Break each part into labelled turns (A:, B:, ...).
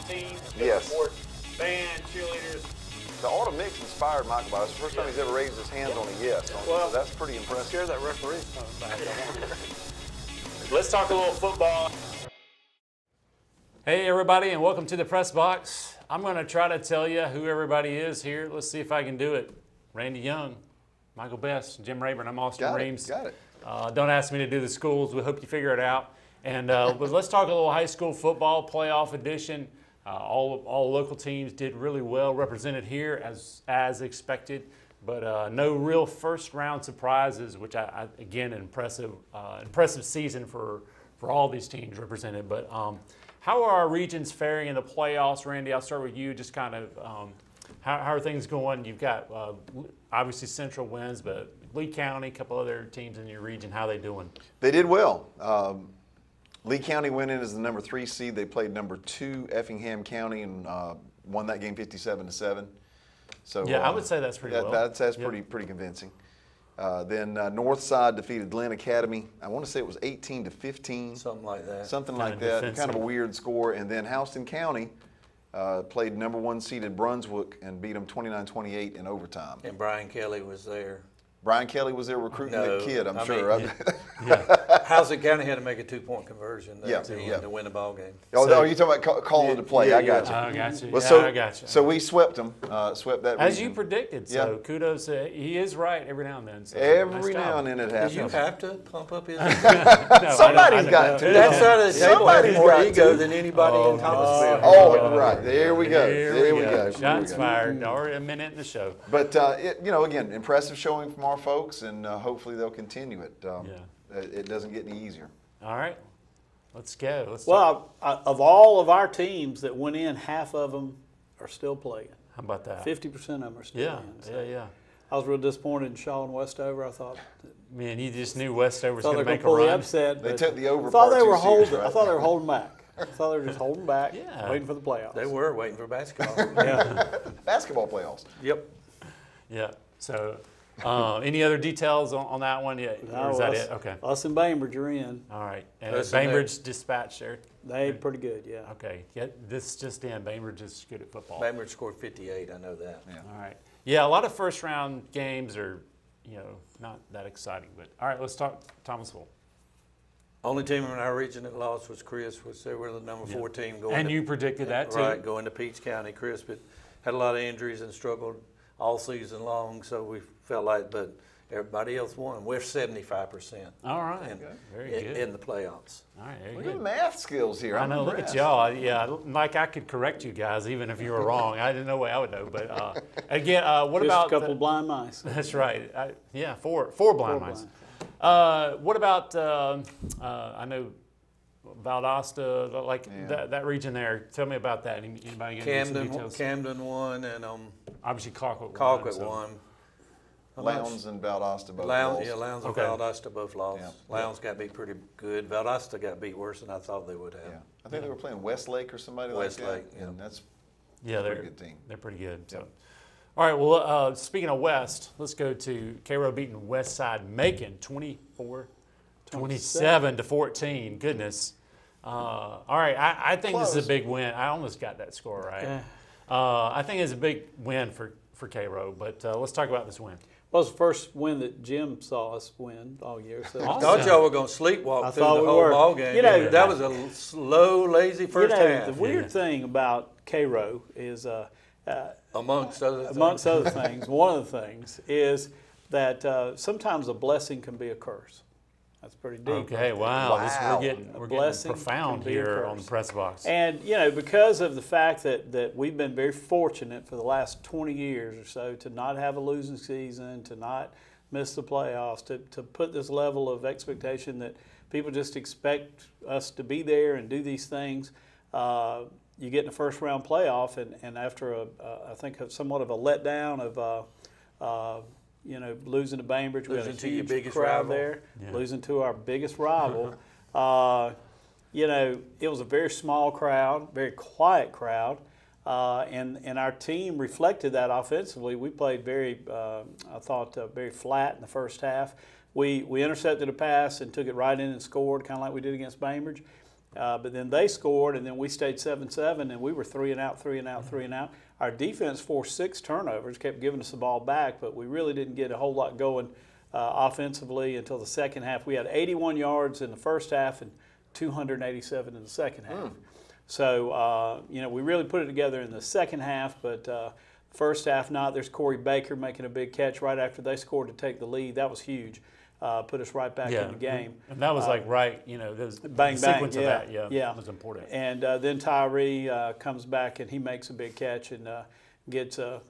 A: teams,
B: Yes.
A: support, band, cheerleaders.
B: The auto mix inspired Michael Ball. It's the first time he's ever raised his hands on a yes.
A: Well,
B: so that's pretty impressive.
A: Scare that referee back. Let's talk a little football.
C: Hey everybody, and welcome to the Press Box. I'm going to try to tell you who everybody is here. Let's see if I can do it. Randy Young, Michael Best, Jim Rayburn. I'm Austin Reams.
B: Got it.
C: Don't ask me to do the schools. We hope you figure it out. And but let's talk a little high school football playoff edition. All local teams did really well, represented here as expected, but no real first round surprises, which I again impressive season for all these teams represented. But how are our regions faring in the playoffs, Randy? I'll start with you. Just kind of how are things going? You've got obviously Central wins, but Lee County, a couple other teams in your region. How are they doing?
B: They did well. Lee County went in as the number 3 seed. They played number 2 Effingham County and won that game 57-7. So
C: yeah, I would say that's pretty well.
B: That's pretty convincing. Then Northside defeated Glenn Academy. I want to say it was 18-15.
D: Something like that.
B: Something like that.
C: Defensive.
B: Kind of a weird score. And then Houston County played number 1 seeded Brunswick and beat them 29-28 in overtime.
D: And Brian Kelly was there.
B: Brian Kelly was there recruiting
D: No,
B: that kid, I'm
D: I
B: sure.
D: mean,
C: Yeah.
D: Houston County had to make a 2-point conversion there
B: Yeah,
D: at the end
B: yeah.
D: to win the ball game.
B: Oh, you're talking about calling the play.
D: Yeah,
B: I got you.
C: I got you.
B: Well,
C: Yeah,
B: so,
C: I got you.
B: So we swept them, swept that
C: As
B: region.
C: you predicted, so
B: Yeah.
C: kudos. He is right every now and then. So
B: Every
C: nice
B: now
C: job.
B: and then it
D: Did you
B: happens.
D: have to pump up his
C: No, I
B: Somebody's
C: don't-
B: got to.
D: That side of the table has
B: Somebody's
D: more
B: got
D: ego
B: to.
D: than anybody in Thomasville.
B: Oh, right. There we go.
C: Here
B: There we go.
C: Shots fired. Already a minute in the show.
B: But, again, impressive showing from our folks, and hopefully they'll continue it. It doesn't get any easier.
C: All right, let's go. Let's talk.
E: Well, of all of our teams that went in, half of them are still playing.
C: How about that?
E: 50% of them are still
C: Yeah,
E: in. So
C: yeah.
E: I was real disappointed in Shaw and Westover. I thought
C: Man, you just knew Westover was
E: they
C: going
E: were
C: to
E: going
C: make
E: to
C: a
E: pull the
C: run.
E: upset.
B: They
E: but
B: took the over
E: I thought
B: part
E: they were
B: too serious,
E: holding. I
B: right?
E: thought they were holding back. I thought they were just holding back,
C: Yeah.
E: waiting for the playoffs.
D: They were waiting for basketball.
E: Yeah.
B: Basketball playoffs.
D: Yep.
C: Yeah. So, any other details on that one? Yeah. Or is that it? Okay.
E: Us and Bainbridge are in.
C: All right. And
D: Us and
C: Bainbridge dispatched there.
E: They pretty good, yeah.
C: Okay. Yeah, this just in. Bainbridge is good at football.
D: Bainbridge scored 58. I know that.
B: Yeah.
C: All right. Yeah, a lot of first round games are, not that exciting. But all right, let's talk Thomasville.
D: Only team in our region that lost was Chris, which they were the number 4 team going.
C: And
D: to,
C: you predicted that too.
D: Right, going to Peach County. Chris but had a lot of injuries and struggled all season long, so we felt like, but everybody else won. We're 75%.
C: All right.
D: in,
C: Very good.
D: in the playoffs.
C: All right. Very
B: Look at
C: good.
B: math skills here.
C: I know. Look at y'all. Yeah, like I could correct you guys even if you were wrong. I didn't know what I would know. But again, what
E: Just
C: about
E: a couple of blind mice.
C: That's right. Four blind mice. What about? I know Valdosta, like that region there. Tell me about that. Anybody get some details?
D: Camden won, and
C: Obviously, Colquitt
D: Colquitt
C: so.
D: won.
B: Lowndes and Valdosta both
D: Lowndes,
B: lost.
D: yeah, Lowndes
C: Okay.
D: and Valdosta both lost.
B: Yeah.
D: Lowndes got beat pretty good. Valdosta got beat worse than I thought they would have.
B: Yeah. I think they were playing Westlake or somebody
D: Westlake,
B: like that.
D: yeah.
B: And that's
C: Yeah,
B: a
C: they're
B: pretty good team.
C: They're pretty good. So. All right. Well, speaking of West, let's go to Cairo beating Westside Macon 24-27-14. Goodness. All right. I think this is a big win. I almost got that score right.
E: Yeah.
C: I think it's a big win for Cairo. But let's talk about this win.
E: Well, it's the first win that Jim saw us win all year. So
D: I thought y'all were going to sleepwalk
E: I
D: through
E: thought
D: the
E: we
D: whole
E: were.
D: ball game.
E: You know,
D: that was a slow, lazy first half.
E: the weird thing about Cairo is
D: Amongst other things.
E: amongst other things, one of the things is that sometimes a blessing can be a curse. That's pretty deep.
C: Okay. Wow.
B: Wow.
C: We're getting
E: blessing
C: profound
E: can be a
C: here
E: curse.
C: on the press box.
E: And, because of the fact that we've been very fortunate for the last 20 years or so to not have a losing season, to not miss the playoffs, to put this level of expectation that people just expect us to be there and do these things. You get in the first round playoff, and after I think somewhat of a letdown of losing to Bainbridge, we had a
D: Losing to your
E: huge
D: biggest
E: crowd
D: rival.
E: there,
C: Yeah.
E: losing to our biggest rival. It was a very small crowd, very quiet crowd, and our team reflected that offensively. We played very flat in the first half. We intercepted a pass and took it right in and scored, kind of like we did against Bainbridge. But then they scored, and then we stayed 7-7, and we were 3 and out, 3 and out, 3 and out. Our defense forced 6 turnovers, kept giving us the ball back, but we really didn't get a whole lot going offensively until the second half. We had 81 yards in the first half and 287 in the second half. So, we really put it together in the second half, but first half not. There's Corey Baker making a big catch right after they scored to take the lead. That was huge. Put us right back in the game.
C: And that was there's
E: bang,
C: the sequence
E: bang,
C: of that,
E: yeah.
C: was important.
E: And then Tyree comes back and he makes a big catch and gets a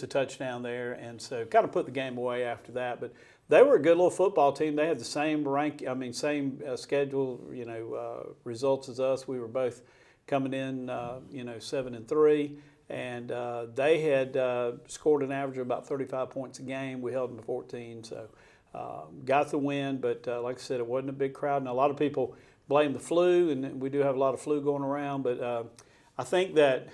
E: touchdown there, and so kind of put the game away after that. But they were a good little football team. They had the same schedule, results as us. We were both coming in, 7-3, and they had scored an average of about 35 points a game. We held them to 14, so got the win. But like I said, it wasn't a big crowd, and a lot of people blame the flu, and we do have a lot of flu going around. But I think that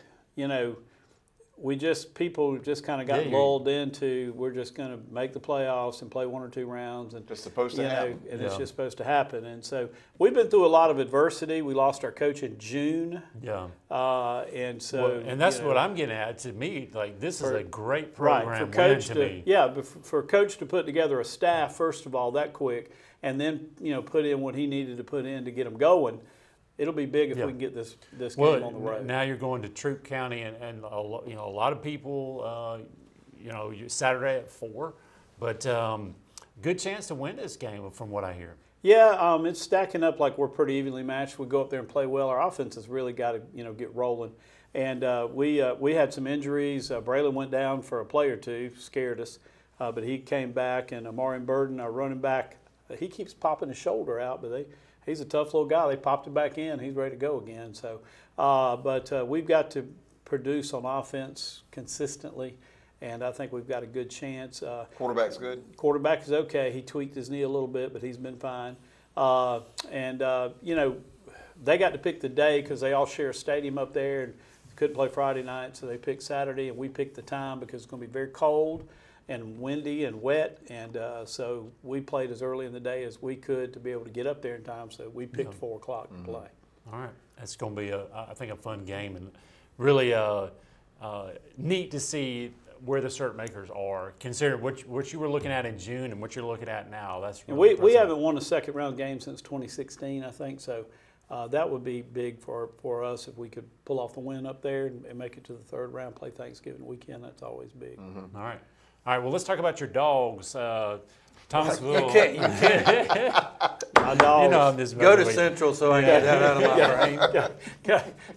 E: people just kind of got lulled into, we're just going to make the playoffs and play 1 or 2 rounds, and
B: Just supposed to happen.
E: and it's just supposed to happen. And so we've been through a lot of adversity. We lost our coach in June, and so
C: and that's what I'm getting at. To me, this is a great
E: right
C: program.
E: for coach
C: to
E: to
C: me.
E: but for coach to put together a staff first of all that quick, and then put in what he needed to put in to get them going. It'll be big if we can get this game on the road.
C: Now you're going to Troup County, and a lot of people, Saturday at 4, but good chance to win this game from what I hear.
E: Yeah, it's stacking up like we're pretty evenly matched. We go up there and play well. Our offense has really got to get rolling, and we had some injuries. Braylon went down for a play or two, scared us, but he came back. And Amarian Burden, our running back, he keeps popping his shoulder out, but he's a tough little guy. They popped him back in. He's ready to go again. So, but we've got to produce on offense consistently, and I think we've got a good chance.
B: Quarterback's good?
E: Quarterback is okay. He tweaked his knee a little bit, but he's been fine. They got to pick the day because they all share a stadium up there and couldn't play Friday night, so they picked Saturday, and we picked the time because it's going to be very cold and windy and wet, and so we played as early in the day as we could to be able to get up there in time, so we picked 4 o'clock to play.
C: All right. That's going to be, I think, a fun game, and really neat to see where the cert makers are, considering what you were looking at in June and what you're looking at now. That's really
E: and we
C: impressive.
E: haven't won a second-round game since 2016, I think, so that would be big for us if we could pull off the win up there and make it to the third round, play Thanksgiving weekend. That's always big.
C: Mm-hmm. All right, well, let's talk about your dogs. Thomasville.
D: You can't.
E: My dogs.
C: I'm just
D: Go to
C: messing with you.
D: Central so I can get that out of my brain.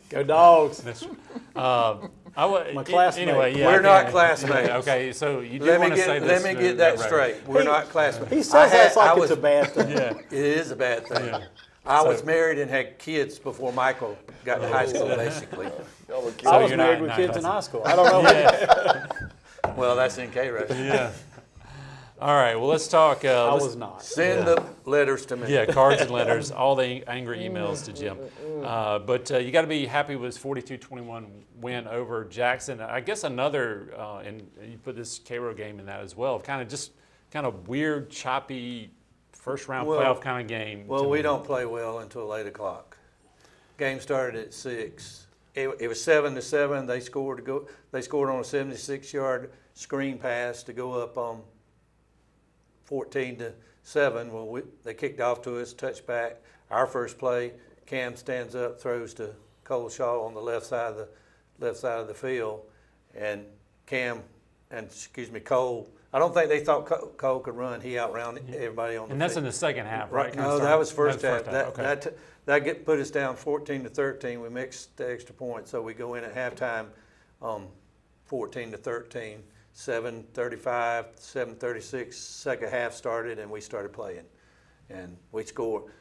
E: Go dogs.
C: My
E: classmate.
C: Anyway, yeah,
D: We're not classmates.
C: Okay, so you do
D: Let
C: want
D: me
C: to say
D: get
C: this.
D: let me get that
C: right.
D: straight. We're not classmates.
E: He says that's
D: I
E: like
D: was-
E: it's a bad thing.
C: Yeah.
D: It is a bad thing.
C: Yeah.
D: I was married and had kids before Michael got to high school, basically.
B: Y'all were
E: I was
C: you're
E: married
C: not-
E: with
C: not
E: kids in
C: classmates.
E: high school. I don't know.
C: Yeah.
D: Well, that's in K-Road.
C: Yeah. All right. Well, let's talk.
E: I
C: Let's-
E: was not.
D: Send the letters to me.
C: Yeah, cards and letters, all the angry emails to Jim. But you got to be happy with his 42-21 win over Jackson. I guess another, and you put this Cairo game in that as well, kind of weird, choppy, first-round playoff kind of game.
D: Well,
C: to
D: we
C: me.
D: don't play well until 8 o'clock. Game started at 6. It was 7-7. They scored on a 76-yard screen pass to go up on 14-7. Well, they kicked off to us, touchback. Our first play, Cam stands up, throws to Cole Shaw on the left side of the field, and Cole. I don't think they thought Cole could run. He outran everybody on the field.
C: And that's in the second half, right? Kind of
D: No,
C: started-
D: that was first half.
C: Okay.
D: That put us down 14-13. We mixed the extra point, so we go in at halftime, 14-13. 7:35, 7:36. Second half started, and we started playing, and we scored.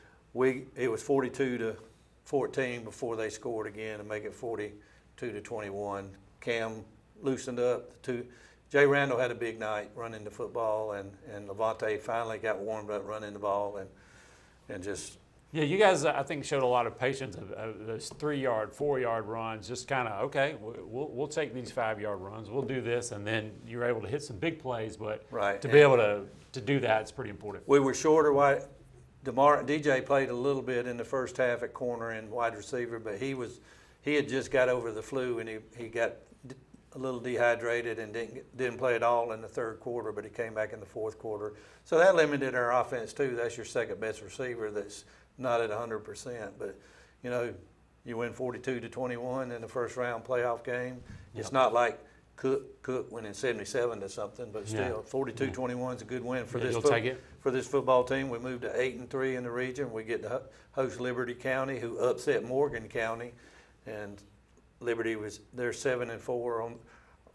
D: It was 42-14 before they scored again to make it 42-21. Cam loosened up. Jay Randall had a big night running the football, and Levante finally got warmed up running the ball, and just.
C: Yeah, you guys, I think, showed a lot of patience of those 3-yard, 4-yard runs. Just kind of, okay, we'll take these 5-yard runs. We'll do this, and then you're able to hit some big plays. But
D: Right.
C: to be able to do that, it's pretty important.
D: We were shorter DJ played a little bit in the first half at corner and wide receiver, but he had just got over the flu and he got a little dehydrated and didn't play at all in the third quarter, but he came back in the fourth quarter. So that limited our offense too. That's your second best receiver that's not at 100%. But, you know, you win 42-21 in the first round playoff game. It's not like Cook winning 77 to something, but still 42-21 is a good win for this football team. We moved to 8-3 in the region. We get to host Liberty County, who upset Morgan County, and Liberty they're 7-4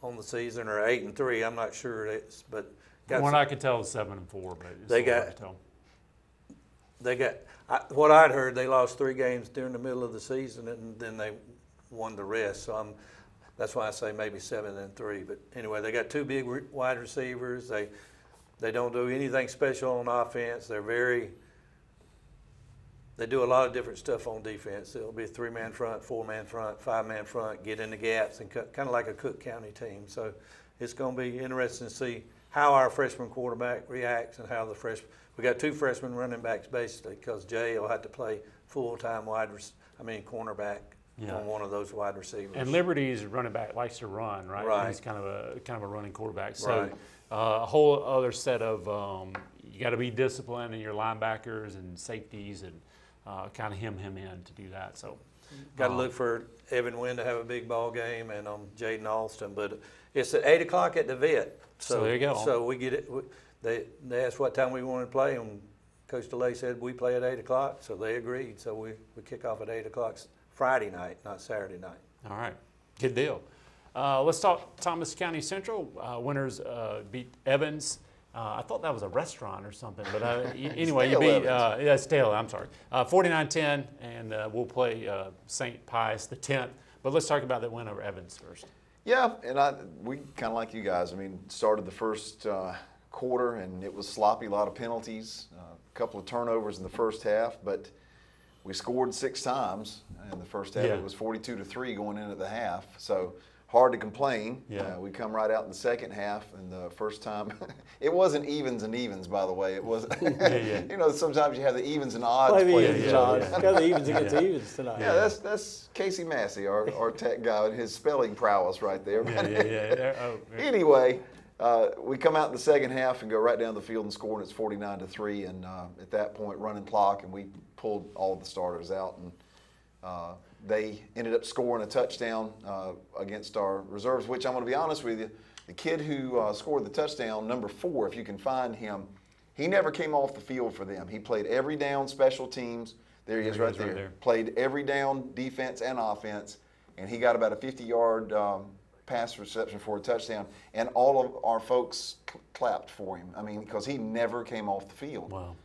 D: on the season, or 8-3. I'm not sure, but
C: From what I could tell, it's 7-4, but it's
D: they got what I'd heard. They lost 3 games during the middle of the season, and then they won the rest. So that's why I say maybe 7-3. But anyway, they got 2 big wide receivers. They don't do anything special on offense. They do a lot of different stuff on defense. It'll be a 3-man front, 4-man front, 5-man front, get in the gaps, and kind of like a Cook County team. So it's going to be interesting to see how our freshman quarterback reacts and how we got 2 freshman running backs basically, because Jay will have to play full-time cornerback on one of those wide receivers.
C: And Liberty's running back likes to run, right?
D: Right.
C: He's kind of a running quarterback. So
D: Right.
C: A whole other set of you got to be disciplined in your linebackers and safeties and kind of hem him in to do that. So
D: got to look for Evan Wynn to have a big ball game, and Jaden Alston. But it's at 8 o'clock at the vet.
C: So there you go.
D: So we get it. They asked what time we wanted to play, and Coach DeLay said we play at 8 o'clock. So they agreed. So we kick off at 8 o'clock Friday night, not Saturday night.
C: all right, good deal. Let's talk Thomas County Central. Winners beat Evans. I thought that was a restaurant or something, but anyway, you beat Stale. I'm sorry, 49-10, and we'll play St. Pius the 10th. But let's talk about that win over Evans first.
B: Yeah, and we kind of like you guys. I mean, started the first quarter, and it was sloppy, a lot of penalties, a couple of turnovers in the first half, but we scored 6 times in the first half.
C: Yeah.
B: It was 42-3 going into the half, so hard to complain.
C: Yeah.
B: We come right out in the second half, and the first time, it wasn't evens and evens, by the way. It was, you know, sometimes you have the evens and odds.
E: Play the
B: play
E: evens
B: each
E: and
B: other.
E: odds. Got the evens against the evens tonight.
B: Yeah, that's Casey Massey, our tech guy, and his spelling prowess right there. Anyway, we come out in the second half and go right down the field and score, and it's 49-3. And at that point, running clock, and we pulled all the starters out, and they ended up scoring a touchdown against our reserves. Which I'm going to be honest with you, the kid who scored the touchdown, number 4, if you can find him, he never came off the field for them. He played every down special teams. There he is right there. Played every down defense and offense, and he got about a 50-yard pass reception for a touchdown, and all of our folks clapped for him. I mean, because he never came off the field.
C: Wow.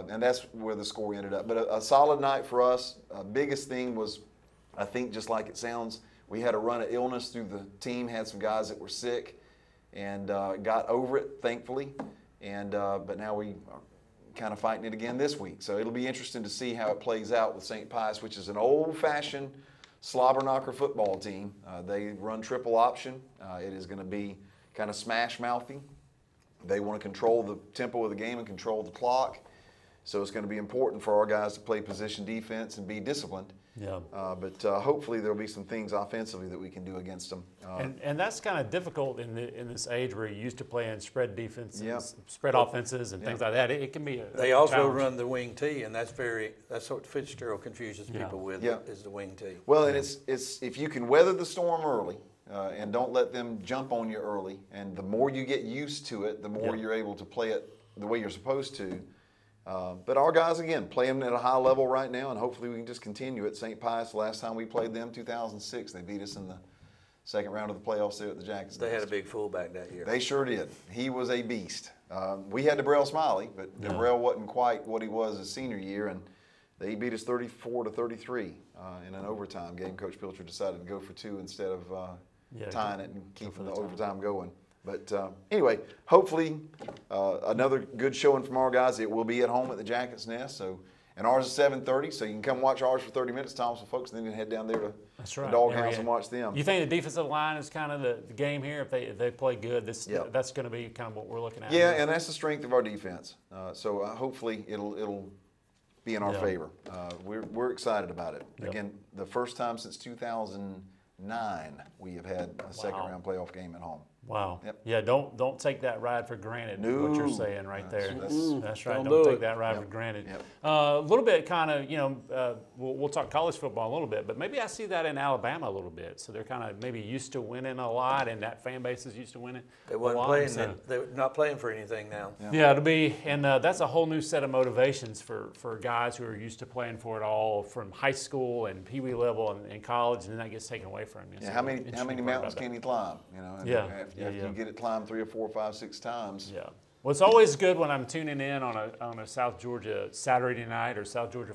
B: And that's where the score ended up. But a solid night for us. Biggest thing was, I think, just like it sounds, we had a run of illness through the team, had some guys that were sick, and got over it, thankfully. And but now we are kind of fighting it again this week. So it'll be interesting to see how it plays out with St. Pius, which is an old-fashioned slobber knocker football team. They run triple option. It is going to be kind of smash-mouthy. They want to control the tempo of the game and control the clock. So it's going to be important for our guys to play position defense and be disciplined.
C: Yeah.
B: But hopefully there'll be some things offensively that we can do against them.
C: And that's kind of difficult in this age where you're used to playing spread defense,
B: Yeah.
C: Spread offenses, and things like that. It can be.
D: They also
C: challenge.
D: run the wing T, and that's what Fitzgerald confuses people with.
B: Yeah.
D: Is the wing T.
B: Well, and it's if you can weather the storm early and don't let them jump on you early, and the more you get used to it, the more you're able to play it the way you're supposed to. But our guys, again, playing at a high level right now, and hopefully we can just continue it. St. Pius, the last time we played them, 2006, they beat us in the second round of the playoffs there at the Jackets.
D: They had a big fullback that year.
B: They sure did. He was a beast. We had DeBrell Smiley, but DeBrell wasn't quite what he was his senior year, and they beat us 34-33 in an overtime game. Coach Pilcher decided to go for 2 instead of tying it and keeping the overtime going. But anyway, hopefully another good showing from our guys. It will be at home at the Jackets Nest. So, and ours is 7:30, so you can come watch ours for 30 minutes, Thomasville folks, and then you can head down there to the doghouse and watch them.
C: You think the defensive line is kind of the game here? If they play good, that's going to be kind of what we're looking at.
B: Yeah, and that's the strength of our defense. So hopefully it'll be in our
C: Yeah.
B: favor. We're excited about it.
C: Yep.
B: Again, the first time since 2009 we have had a second round playoff game at home.
C: Wow.
B: Yep.
C: Yeah, don't take that ride for granted, is what you're
B: No.
C: saying right there.
B: That's-
C: That's right.
E: Don't
C: Don't
E: do
C: take
E: it.
C: that ride
B: Yep.
C: for granted.
B: Yep.
C: A little bit kind of, we'll talk college football a little bit, but maybe I see that in Alabama a little bit. So they're kind of maybe used to winning a lot, and that fan base is used to winning
D: They
C: a
D: wasn't
C: lot.
D: playing.
C: So-
D: They're not playing for anything now.
C: Yeah, it'll be, and that's a whole new set of motivations for guys who are used to playing for it all from high school and Pee Wee level and college, and then that gets taken away from you.
B: Yeah,
C: So
B: how many
C: interesting part
B: mountains
C: about
B: can you climb? You know, and
C: Yeah.
B: after
C: Yeah,
B: you get it climbed 3 or 4 or 5, 6 times.
C: Yeah. Well, it's always good when I'm tuning in on a South Georgia Saturday night or South Georgia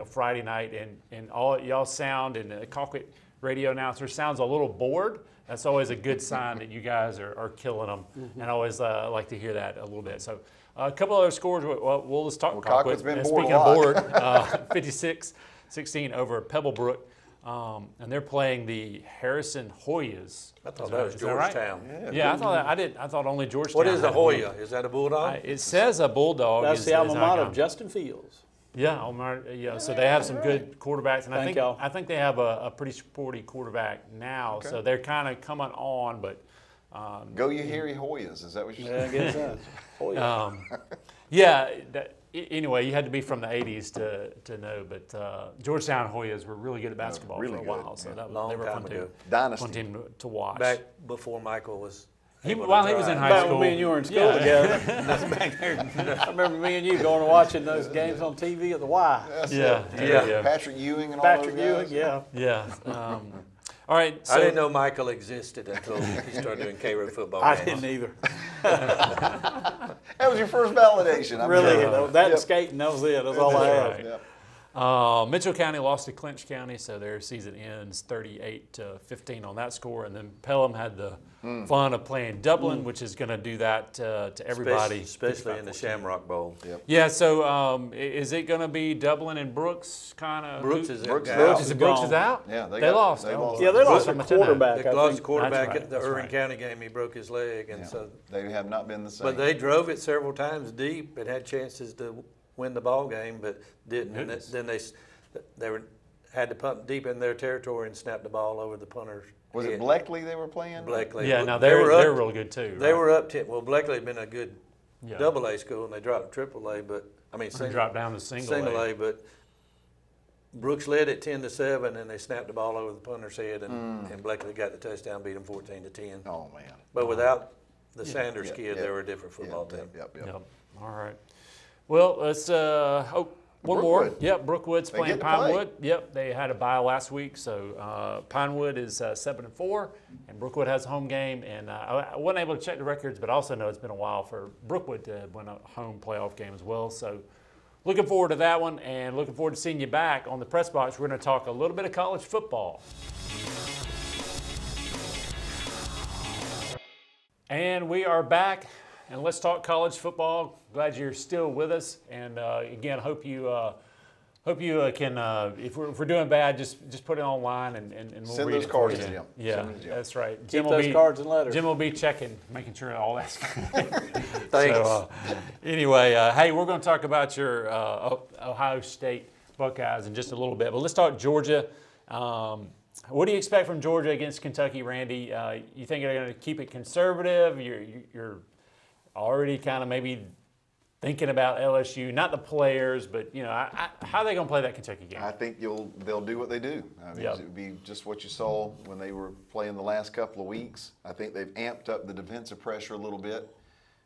C: Friday night, and all y'all sound, and the Colquitt radio announcer sounds a little bored. That's always a good sign that you guys are killing them, and I always like to hear that a little bit. So a couple other scores. We'll just talk.
B: Well,
C: Colquitt.
B: Colquitt's been
C: And
B: bored a
C: speaking
B: lot.
C: of bored, 56-16 over Pebblebrook, and they're playing the Harrison Hoyas.
D: I thought that was
C: Is that right?
D: Georgetown.
C: Yeah, I thought that, I thought only Georgetown.
D: What is a
C: had
D: Hoya? Is that a bulldog?
C: It says a bulldog.
E: That's
C: is-
E: the
C: is
E: alma
C: how I
E: mater
C: got
E: of
C: it.
E: Justin Fields.
C: Yeah, so they have some good quarterbacks, and
E: Thank y'all.
C: I think they have a pretty sporty quarterback now. So they're kind of coming on, but
B: Go you Harry Hoyas, is that what you're
E: Yeah, I
B: saying?
E: guess so. Oh, yeah.
C: yeah. Anyway, you had to be from the '80s to know. But Georgetown Hoyas were really good at basketball
B: really
C: for a
B: good,
C: while, so
B: yeah.
C: that was,
D: Long
C: they were a
D: time
C: fun team.
D: ago.
B: Dynasty.
C: Fun team to watch.
D: Back before Michael was. able to
C: While he was in
D: drive.
C: high
E: Back
C: school,
E: when me and you were in school
C: yeah.
E: together. That's back there. I remember me and you going and watching those games on TV at the Y.
C: Yeah, yeah.
B: Patrick Ewing and all
E: Patrick
B: those guys.
E: Ewing, yeah.
C: Yeah. All right. So
D: I didn't know Michael existed until he started doing K-Road football
E: I
D: games.
E: didn't either.
B: That was your first validation. I'm
E: Really,
B: sure.
E: that and
B: Yep.
E: skating, that was it. That's all I had.
C: right.
B: Yep.
C: Mitchell County lost to Clinch County, so their season ends 38-15 on that score. And then Pelham had the fun of playing Dublin, which is going to do that to everybody,
D: Especially in the
C: 55-14.
D: Shamrock Bowl.
B: Yep.
C: Yeah. So is it going to be Dublin and Brooks kind of?
D: Brooks is
B: Brooks
D: out.
B: is
E: Brooks
C: Is
E: is
C: it Brooks
E: gone.
C: is out?
B: Yeah,
C: they
B: got-
C: lost.
B: they
C: Oh,
B: lost.
E: Yeah, they lost
C: Brooks-
E: a
C: much I know.
E: quarterback.
D: The
E: I
D: Gloves
E: think.
D: quarterback
C: That's right,
D: at the
C: that's
D: Irving
C: right.
D: County game, he broke his leg, and
B: Yeah.
D: so.
B: They have not been the same.
D: But they drove it several times deep and had chances to win the ball game, but didn't. And
C: Goodness.
D: then had to punt deep in their territory and snap the ball over the punter's
B: was
D: head.
B: it Blakely they were playing?
D: Blakely.
C: Yeah. No,
D: They
C: they're
D: were up-
C: they're real good too.
D: They
C: right?
D: were up 10. Well, Blakely had been a good
C: Yeah.
D: double A school, and they dropped triple A, but I mean
C: They dropped down to single A.
D: A. But Brooks led it 10-7, and they snapped the ball over the punter's head, and Blakely got the touchdown, beat them 14-10.
B: Oh man.
D: But without the Sanders
B: Yeah,
D: kid,
B: yeah.
D: they were a different football team.
B: Yep.
C: Yep. All right. Well, let's one more.
B: Brookwood.
C: Yep, Brookwood's
B: They
C: playing
B: get to play.
C: Pinewood. Yep, they had a bye last week, so Pinewood is 7-4, and Brookwood has a home game. And I wasn't able to check the records, but I also know it's been a while for Brookwood to win a home playoff game as well. So looking forward to that one, and looking forward to seeing you back on the press box. We're going to talk a little bit of college football. And we are back, and let's talk college football. Glad you're still with us, and again, hope you can. If we're doing bad, just put it online, and we'll
B: Send
C: read
B: those
C: it for
B: cards
C: you.
B: to Jim.
C: Yeah,
B: Send them to Jim.
C: that's right.
E: Keep those cards and letters.
C: Jim will be checking, making sure all that's.
D: Thanks.
C: So, anyway, hey, we're going to talk about your Ohio State Buckeyes in just a little bit, but let's talk Georgia. What do you expect from Georgia against Kentucky, Randy? You think they're going to keep it conservative? You're already kind of maybe thinking about LSU, not the players, but how are they going to play that Kentucky game?
B: I think they'll do what they do. I mean,
C: Yep.
B: it would be just what you saw when they were playing the last couple of weeks. I think they've amped up the defensive pressure a little bit.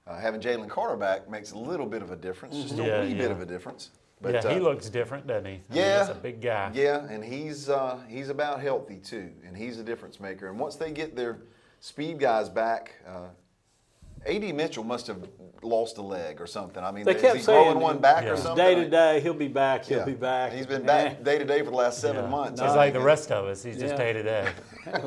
B: Having Jalen Carter back makes a little bit of a difference, just a
C: Yeah,
B: wee bit
C: yeah.
B: of a difference. But,
C: Yeah, he looks different, doesn't he? I mean,
B: yeah,
C: he's a big guy.
B: Yeah, and he's about healthy too, and he's a difference maker. And once they get their speed guys back, A.D. Mitchell must have lost a leg or something. I mean,
E: They
B: is
E: kept
B: he
E: saying
B: growing one back
C: Yeah.
B: or
C: It's
B: something?
E: Day to day, he'll be back. He'll
B: Yeah.
E: be back.
B: He's been back day to day for the last 7
C: Yeah.
B: months.
C: He's
B: I
C: like the
B: think.
C: rest of us. He's just
E: Yeah.
C: day to day.
B: That's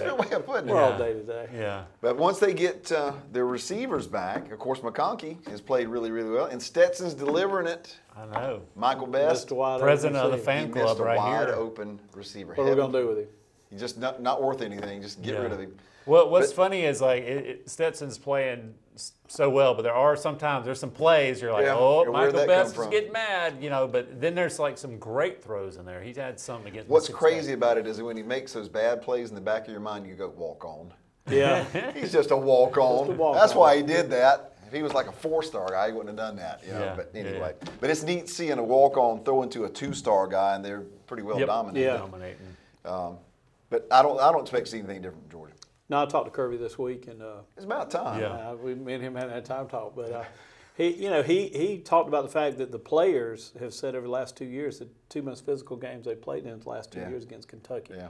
B: a good way of putting
E: We're
B: it.
E: all day to day.
C: Yeah.
B: But once they get their receivers back, of course, McConkey has played really, really well, and Stetson's delivering it.
C: I know.
B: Michael Best,
E: Mr. Wide
C: President of the
E: Open
B: he
C: fan
B: missed
C: club
B: a
C: right
B: wide
C: here.
B: open receiver.
E: What are we gonna do with him?
B: He's just not worth anything. Just get
C: Yeah.
B: rid of him.
C: Well, what's funny is like Stetson's playing so well, but there's some plays you're like,
B: Yeah,
C: oh,
B: where'd
C: Michael
B: that
C: Best
B: come
C: is
B: from?
C: getting mad, But then there's like some great throws in there. He's had some against.
B: What's
C: Mississippi
B: crazy
C: State.
B: about it is when he makes those bad plays in the back of your mind, you go walk on.
E: Yeah.
B: He's just a walk on.
E: Just a walk
B: That's
E: on.
B: why he did that. If he was like a 4-star guy, he wouldn't have done that.
C: Yeah,
B: But
C: yeah,
B: anyway, but it's neat seeing a walk on throw into a 2-star guy, and they're pretty well
C: Yep.
B: dominated.
E: Yeah.
C: Dominating.
B: But I don't expect to see anything different from Georgia.
E: No, I talked to Kirby this week, and
B: It's about time.
C: Yeah.
E: me and him hadn't had time to talk, but he talked about the fact that the players have said over the last 2 years the 2 most physical games they played in the last 2
B: Yeah.
E: years against Kentucky.
B: Yeah.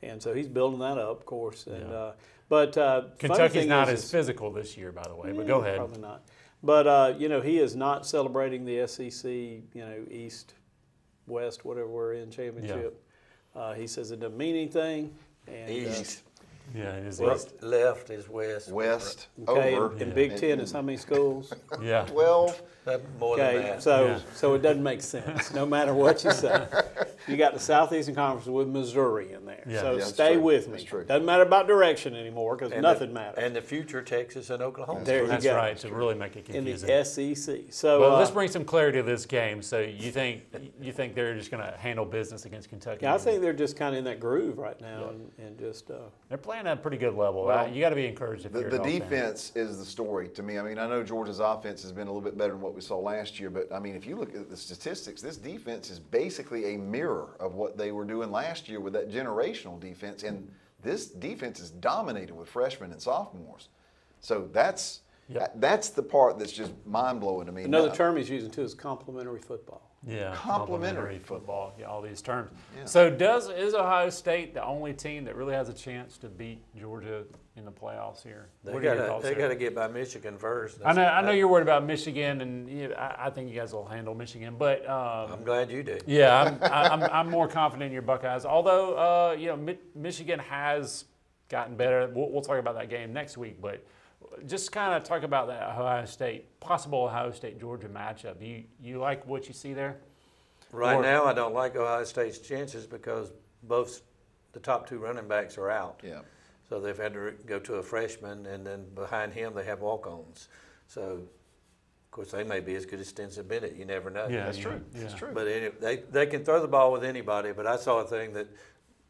E: And so he's building that up, of course. And
C: Yeah.
E: But funny
C: Kentucky's
E: thing
C: not
E: is,
C: as physical this year, by the way. But go ahead.
E: Probably not. But he is not celebrating the SEC, East, West, whatever we're in championship. He says it doesn't mean anything. And,
D: East,
C: Yeah, it is.
D: left is west.
B: West,
E: Okay,
B: over.
E: and Big Ten is how many schools?
C: Yeah.
B: 12.
D: That's more than
E: Okay,
D: that.
E: so it doesn't make sense, no matter what you say. You got the Southeastern Conference with Missouri in there.
C: Yeah.
E: So
B: Yeah, that's
E: stay
B: true.
E: with me.
B: That's true.
E: Doesn't matter about direction anymore because
D: And
E: nothing
D: the,
E: matters.
D: And the future Texas and Oklahoma.
E: There you
C: That's
E: go.
C: right. To really make it
E: In the
C: confusing.
E: SEC. So
C: Well, let's bring some clarity to this game. So you think they're just going to handle business against Kentucky?
E: yeah, I think they're just kind of in that groove right now and just
C: they're playing at a pretty good level.
B: Well,
C: You got to be encouraged if
B: The
C: you're a Dog fan.
B: defense is the story to me. I mean, I know Georgia's offense has been a little bit better than what we saw last year, but I mean, if you look at the statistics, this defense is basically a mirror of what they were doing last year with that generational defense. And this defense is dominated with freshmen and sophomores. So that's the part that's just mind blowing to me.
E: another
B: Now,
E: term he's using too is complementary football.
C: Yeah,
B: Complementary
C: football. Yeah, all these terms.
B: Yeah.
C: So is Ohio State the only team that really has a chance to beat Georgia in the playoffs here?
D: They
C: What are your
D: got
C: thoughts
D: they
C: there?
D: got to get by Michigan first.
C: I know you're worried about Michigan, and I think you guys will handle Michigan. But
D: I'm glad you do.
C: yeah, I'm more confident in your Buckeyes. Although Michigan has gotten better. We'll talk about that game next week. But just kind of talk about that possible Ohio State Georgia matchup. Do you like what you see there?
D: Right
C: Or-
D: now, I don't like Ohio State's chances because both the top 2 running backs are out.
B: Yeah.
D: So they've had to go to a freshman, and then behind him they have walk-ons. So, of course, they may be as good as Stinson Bennett. You never know.
C: Yeah,
B: That's true.
C: Yeah.
B: That's true.
D: But they can throw the ball with anybody. But I saw a thing that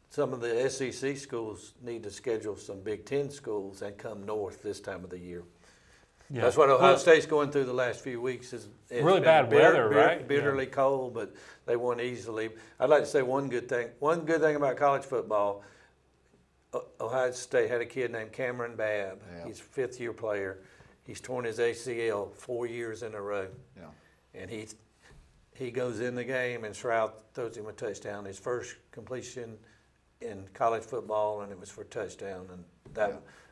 D: some of the SEC schools need to schedule some Big Ten schools and come north this time of the year.
C: Yeah.
D: That's what Ohio
C: Well,
D: State's going through the last few weeks. It's
C: Really
D: been
C: bad weather, right?
D: Bitterly cold, but they won easily. I'd like to say one good thing. One good thing about college football, Ohio State had a kid named Cameron Babb.
B: Yeah.
D: He's a 5th-year player. He's torn his ACL 4 years in a row.
B: Yeah.
D: And he goes in the game, and Stroud throws him a touchdown. His first completion in college football, and it was for a touchdown. And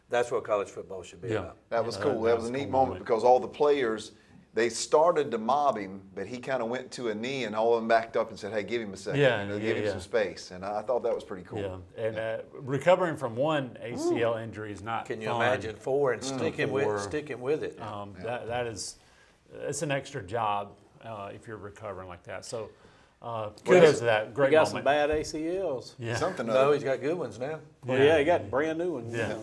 D: that's what college football should be
C: Yeah.
D: about.
B: That was
C: Yeah,
B: cool.
C: that
B: That
C: was
B: was a
C: a
B: neat
C: cool
B: moment
C: moment.
B: because all the players, they started to mob him, but he kind of went to a knee, and all of them backed up and said, "Hey, give him a second.
C: Yeah,
B: Give him
C: yeah.
B: some space." And I thought that was pretty cool.
C: Yeah, and recovering from one ACL injury is not.
D: Can you
C: fun.
D: imagine 4 and sticking
C: Four.
D: with it?
C: That is, it's an extra job if you're recovering like that. So, kudos to that.
E: He
C: Great
E: got some
C: moment.
E: bad ACLs.
C: Yeah.
B: Something
D: No,
B: other.
D: he's got good ones now.
E: Well, yeah, he got brand new ones.
C: Yeah.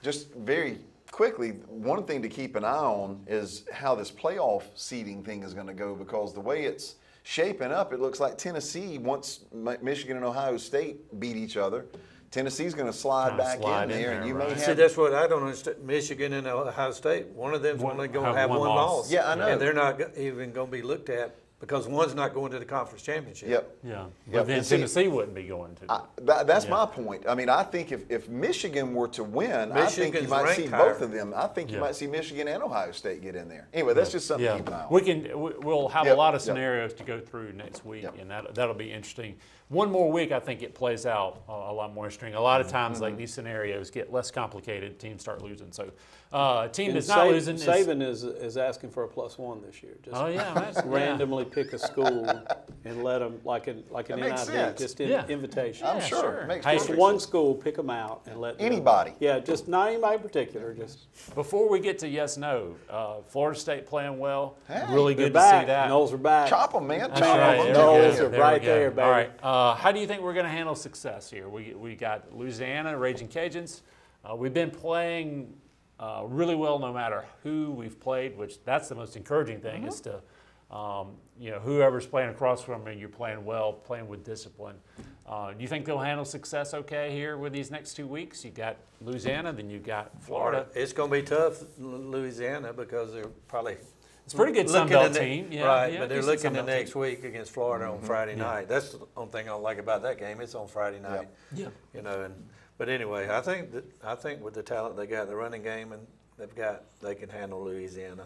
B: Just very quickly, one thing to keep an eye on is how this playoff seeding thing is going to go, because the way it's shaping up, it looks like Tennessee, once Michigan and Ohio State beat each other, Tennessee's going to slide
C: Kinda
B: back
C: slide
B: in
C: in
B: there,
C: there,
B: and you
C: right.
B: may
D: See,
B: have.
D: that's what I don't understand. Michigan and Ohio State, one of them's only going to have one loss.
B: Yeah, I know.
D: And they're not even going to be looked at because one's not going to the conference championship.
B: Yep.
C: Yeah,
B: Yep,
C: but then
B: and see-
C: Tennessee wouldn't be going to.
B: That's
C: Yeah.
B: my point. I mean, I think if Michigan were to win, I think you
D: Michigan's
B: might see
D: ranked
B: both
D: higher.
B: of them. I think you
C: Yeah.
B: might see Michigan and Ohio State get in there. Anyway, that's just something
C: Yeah,
B: to keep an eye on.
C: we'll have
B: Yep,
C: a lot of
B: yep.
C: scenarios to go through next week,
B: Yep.
C: and that'll be interesting. One more week, I think it plays out a lot more interesting. A lot of times,
B: Mm-hmm.
C: like these scenarios get less complicated. Teams start losing. So, team
E: And
C: that's not losing is.
E: Saban is asking for a +1 this year. Just
C: Oh yeah, that's,
E: randomly pick a school and let them like an
B: makes
E: NIV,
B: sense.
E: just
C: Yeah.
E: invitation.
B: I'm
C: Yeah,
B: sure.
C: sure.
B: It makes
C: Hey,
E: Just
B: perfect
E: one
B: sense.
E: school, pick them out and let them-
B: Anybody.
E: Yeah, just not anybody in particular. Just
C: Before we get to yes no, Florida State playing well.
B: Hey,
C: Really
E: they're
C: good to
E: back.
C: see that.
E: Knowles are back.
B: Chop them, man.
C: That's
B: Chop
C: right.
B: them.
C: There we
E: Knowles
C: go.
E: are
C: There we
E: right
C: go.
E: there, baby.
C: All right. How do you think we're going to handle success here? We got Louisiana, Raging Cajuns. We've been playing really well no matter who we've played, which that's the most encouraging thing is to, whoever's playing across from you, you're playing well, playing with discipline. Do you think they'll handle success okay here with these next 2 weeks? You got Louisiana, then you got Florida.
D: It's going to be tough, Louisiana, because they're probably
C: It's a pretty good Sun Belt team. Yeah,
D: right,
C: yeah,
D: but they're
C: decent
D: looking
C: Sun
D: the
C: Belt
D: next
C: team.
D: week against Florida on Friday night. That's the only thing I don't like about that game. It's on Friday night.
C: Yeah.
D: But anyway, I think with the talent they got in the running game and they can handle Louisiana,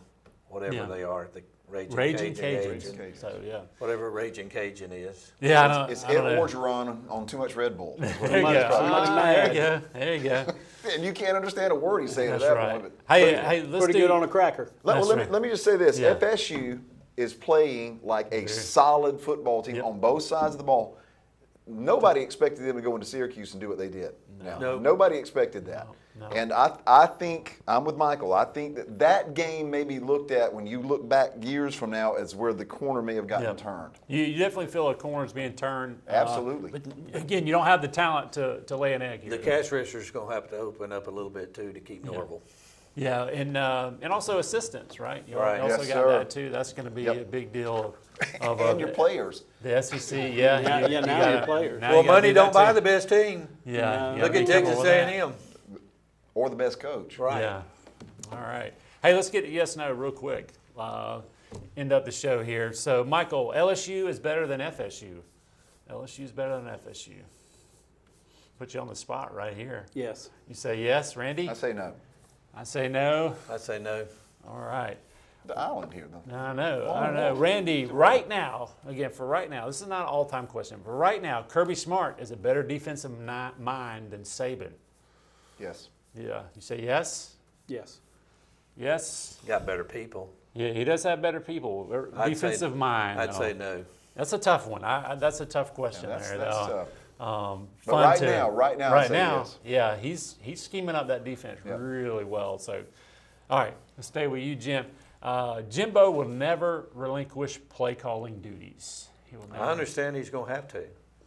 D: whatever they are, the Raging
C: Cajuns.
D: Cajun,
C: So yeah.
D: whatever Raging Cajun is.
C: Yeah,
B: It's
C: I don't
B: Ed
C: know.
B: Orgeron on too much Red Bull. That's what
C: There
B: it
C: you
B: is,
C: go.
B: probably.
C: There you go. There you go.
B: And you can't understand a word he's saying
C: That's
B: at that
C: right.
B: point.
C: Hey, let's
E: Pretty
C: do
E: good on a cracker.
C: That's right.
B: Let me just say this.
C: Yeah.
B: FSU is playing like a solid football team
C: Yep.
B: on both sides of the ball. Nobody expected them to go into Syracuse and do what they did.
D: No.
B: Nobody expected that.
C: No.
B: And I think, I'm with Michael, I think that game may be looked at when you look back years from now as where the corner may have gotten
C: Yep.
B: turned.
C: You definitely feel a corner's being turned.
B: Absolutely.
C: But again, you don't have the talent to lay an egg here.
D: The cash register's going to have to open up a little bit too to keep Norval.
C: Yeah, and also assistants, right? You
D: Right.
C: also
B: Yes,
C: got
B: sir.
C: that too. That's going to be
B: Yep.
C: a big deal of
B: And your players.
C: the SEC. Yeah,
E: Yeah,
C: you
E: now
C: gotta-
E: your players.
C: now you
D: Well,
C: gotta
D: money
C: do
D: don't
C: that
D: buy
C: too.
D: the best team.
C: Yeah,
E: No.
C: you gotta
D: Look
C: be
D: at
C: careful
D: Texas
C: with that.
D: A&M.
B: Or the best coach.
D: Right.
C: Yeah. All right. Hey, let's get to yes, no real quick. End up the show here. So, Michael, LSU is better than FSU. LSU is better than FSU. Put you on the spot right here.
E: Yes.
C: You say yes, Randy?
B: I say no.
C: I say no.
D: I say no.
C: All right.
B: The island here, though.
C: I don't know. Randy, right now, again, for right now, this is not an all-time question. For right now, Kirby Smart is a better defensive mind than Saban.
B: Yes.
C: Yeah. You say yes?
E: Yes.
C: Yes.
D: Got better people.
C: Yeah, he does have better people. Defensive mind.
D: I'd
C: though.
D: say no.
C: That's a tough one. That's a tough question
B: That's
C: there,
B: tough.
C: though.
B: But
C: Fun
B: right
C: to-
B: now, I'd say yes.
C: yeah, he's scheming up that defense
B: Yep.
C: really well. So, all right, let's stay with you, Jim. Jimbo will never relinquish play calling duties. He will never.
D: I understand he's going to have to.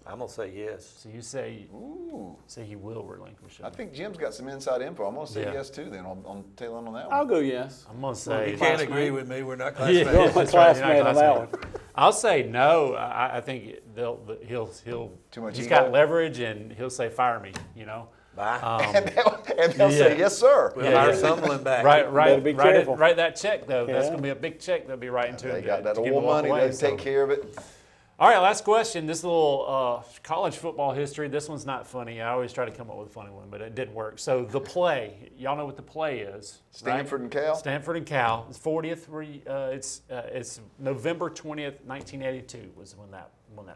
D: I'm going to say yes.
C: So you say
B: Ooh.
C: he will relinquish
B: I
C: them.
B: think Jim's got some inside info. I'm going to say
C: Yeah.
B: yes, too, then, on tail end on that
E: I'll
B: one.
E: go yes.
C: I'm gonna say
D: You can't agree with me. We're not
C: Yeah,
D: classmates.
E: my
C: that's right,
E: classmate
C: you're not
E: on that
C: classmate. I'll say no. I think he'll
B: Too much
C: he's
B: ego?
C: got leverage and he'll say fire me. You know.
D: Bye.
B: And they'll say,
C: Yeah.
B: yes, sir.
D: We'll
C: Yeah,
D: hire
C: yeah.
D: Summerlin back.
E: Better be careful.
C: Write that check though. That's
E: Yeah.
C: gonna be a big check they'll be writing to
B: They
C: him
B: got
C: to
B: that
C: give him
B: old
C: walk
B: money.
C: away,
B: They
C: so.
B: take care of it.
C: All right, last question. This little college football history. This one's not funny. I always try to come up with a funny one, but it didn't work. So the play, y'all know what the play is?
B: Stanford
C: right?
B: and Cal?
C: Stanford and Cal. It's 40th. It's November 20th, 1982 was when that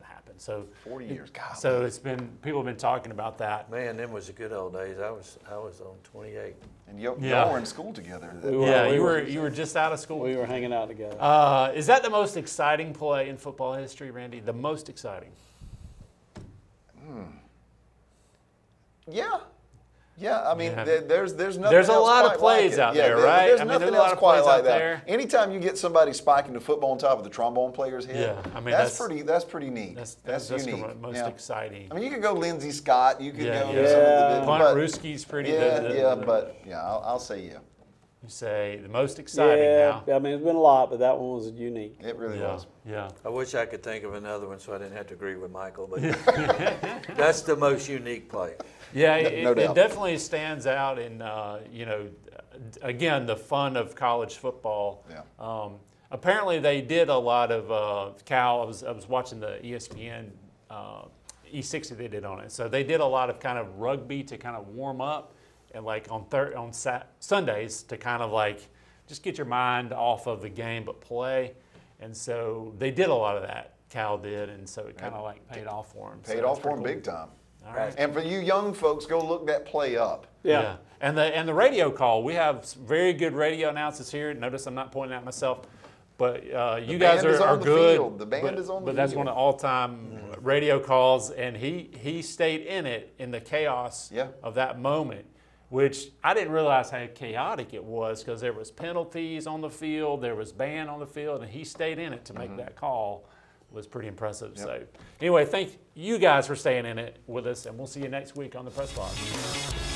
C: happened. So
B: 40 years. God.
C: So people have been talking about that.
D: Man, them was the good old days. I was on 28.
B: And y'all
C: Yeah.
B: were in school together.
C: Yeah,
E: we
C: you were just out of school.
E: We were hanging out together.
C: Is that the most exciting play in football history, Randy? The most exciting?
B: Yeah. Yeah, I mean,
C: Yeah.
B: there's nothing
C: There's a
B: else
C: lot of
B: quite
C: plays
B: like it.
C: out
B: Yeah,
C: there, right?
B: There's
C: I mean,
B: nothing
C: there's a
B: else
C: lot of
B: quite
C: plays
B: like
C: out
B: that.
C: there.
B: Anytime you get somebody spiking the football on top of the trombone player's head,
C: Yeah, I mean,
B: that's
C: that's-
B: pretty neat.
C: That's
B: unique.
C: the most
B: Yeah.
C: exciting.
B: I mean, you could go Lindsey Scott. You could
C: Yeah,
B: go
C: yeah.
B: some of
E: Yeah.
B: the
C: Punt
B: but-
C: Ruski's pretty.
B: I'll say yeah.
C: You say the most exciting
E: yeah,
C: now.
E: I mean, it's been a lot, but that one was unique.
B: It really
C: Yeah,
B: was.
C: yeah.
D: I wish I could think of another one so I didn't have to agree with Michael, but that's the most unique play.
C: Yeah,
B: No
C: it
B: doubt.
C: definitely stands out in, again, the fun of college football.
B: Yeah.
C: Apparently, they did a lot of Cal. I was watching the ESPN E60 they did on it. So they did a lot of kind of rugby to kind of warm up, and like on Sundays to kind of like just get your mind off of the game but play. And so they did a lot of that. Cal did, and so it kind of like paid off for them.
B: Paid off for him big time.
C: All right.
B: And for you young folks, go look that play up.
E: Yeah.
C: And the radio call, we have some very good radio announcers here. Notice I'm not pointing at myself, but you guys
B: band is
C: are
B: on the
C: good.
B: field. The band
C: but,
B: is on the
C: But that's
B: field.
C: one of the all-time radio calls, and he stayed in it in the chaos
B: Yeah.
C: of that moment, which I didn't realize how chaotic it was because there was penalties on the field, there was band on the field, and he stayed in it to make that call. was pretty impressive.
B: Yep.
C: So anyway, thank you guys for staying in it with us, and we'll see you next week on the Press Box.